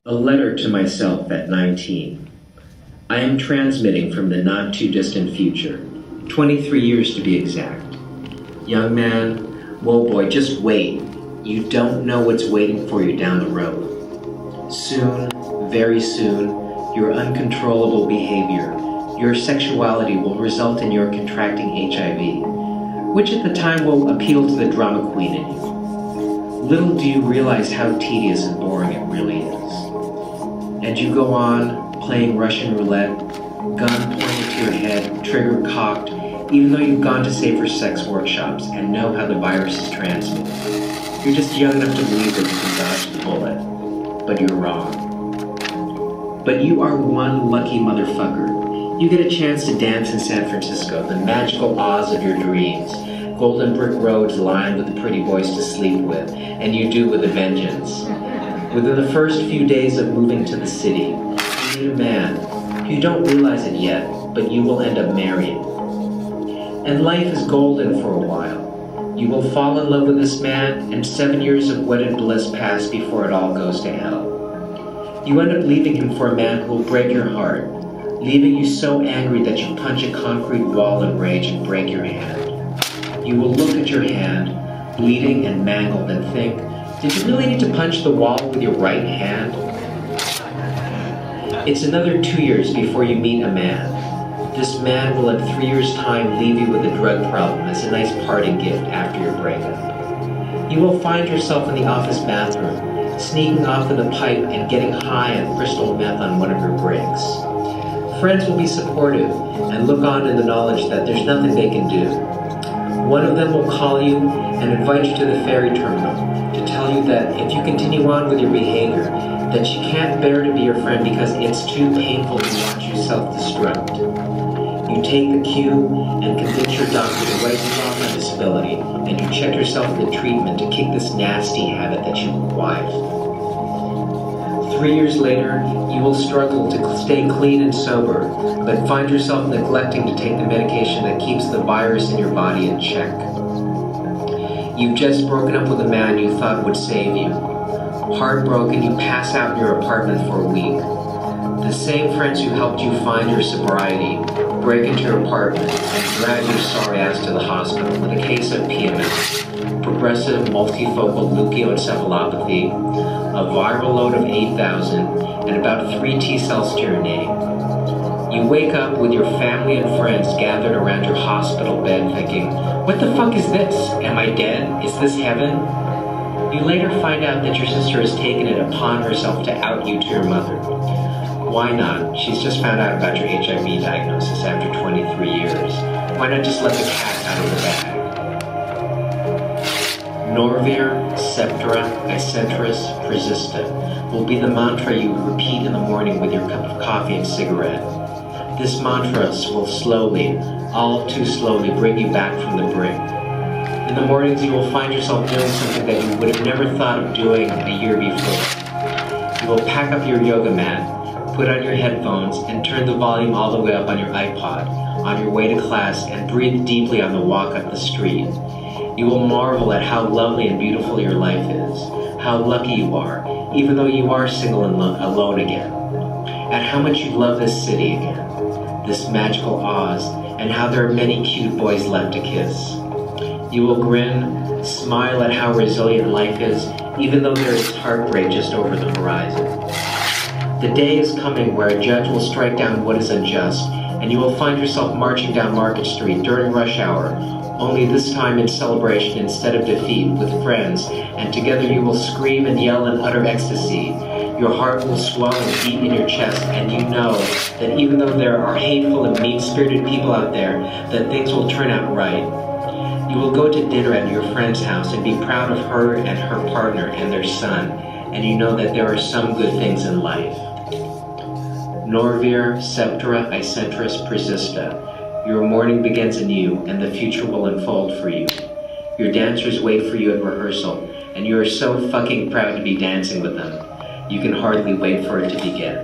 A letter to myself at 19. I am transmitting from the not-too-distant future, 23 years to be exact. Young man, whoa boy, just wait. You don't know what's waiting for you down the road. Soon, very soon, your uncontrollable behavior, your sexuality will result in your contracting HIV, which at the time will appeal to the drama queen in you. Little do you realize how tedious and boring it really is. And you go on, playing Russian roulette, gun pointed to your head, trigger cocked, even though you've gone to safer sex workshops and know how the virus is transmitted. You're just young enough to believe that you can dodge the bullet, but you're wrong. But you are one lucky motherfucker. You get a chance to dance in San Francisco, the magical Oz of your dreams, golden brick roads lined with the pretty boys to sleep with, and you do with a vengeance. Within the first few days of moving to the city, you meet a man. You don't realize it yet, but you will end up marrying. And life is golden for a while. You will fall in love with this man, and 7 years of wedded bliss pass before it all goes to hell. You end up leaving him for a man who will break your heart, leaving you so angry that you punch a concrete wall in rage and break your hand. You will look at your hand, bleeding and mangled, and think, did you really need to punch the wall with your right hand? It's another 2 years before you meet a man. This man will in 3 years' time leave you with a drug problem as a nice parting gift after your breakup. You will find yourself in the office bathroom, sneaking off in the pipe and getting high on crystal meth on one of your breaks. Friends will be supportive and look on in the knowledge that there's nothing they can do. One of them will call you and invite you to the ferry terminal to tell you that if you continue on with your behavior, that she can't bear to be your friend because it's too painful to watch you self-destruct. You take the cue and convince your doctor to write you off on disability, and you check yourself in the treatment to kick this nasty habit that you acquired. 3 years later, you will struggle to stay clean and sober, but find yourself neglecting to take the medication that keeps the virus in your body in check. You've just broken up with a man you thought would save you. Heartbroken, you pass out in your apartment for a week. The same friends who helped you find your sobriety break into your apartment and drag your sorry ass to the hospital with a case of PMS, progressive multifocal leukoencephalopathy, a viral load of 8,000, and about 3 T cells to your name. You wake up with your family and friends gathered around your hospital bed thinking, what the fuck is this? Am I dead? Is this heaven? You later find out that your sister has taken it upon herself to out you to your mother. Why not? She's just found out about your HIV diagnosis after 23 years. Why not just let the cat out of the bag? Norvir, Septra, Icentris, Persista will be the mantra you repeat in the morning with your cup of coffee and cigarette. This mantra will slowly, all too slowly, bring you back from the brink. In the mornings, you will find yourself doing something that you would have never thought of doing a year before. You will pack up your yoga mat, put on your headphones, and turn the volume all the way up on your iPod on your way to class and breathe deeply on the walk up the street. You will marvel at how lovely and beautiful your life is, how lucky you are, even though you are single and alone again, at how much you love this city again, this magical Oz, and how there are many cute boys left to kiss. You will grin, smile at how resilient life is, even though there is heartbreak just over the horizon. The day is coming where a judge will strike down what is unjust, and you will find yourself marching down Market Street during rush hour, only this time in celebration instead of defeat, with friends, and together you will scream and yell in utter ecstasy. Your heart will swell and beat in your chest, and you know that even though there are hateful and mean-spirited people out there, that things will turn out right. You will go to dinner at your friend's house and be proud of her and her partner and their son, and you know that there are some good things in life. Norvir, Septra, Icentris, Persista. Your morning begins anew, and the future will unfold for you. Your dancers wait for you at rehearsal, and you are so fucking proud to be dancing with them. You can hardly wait for it to begin.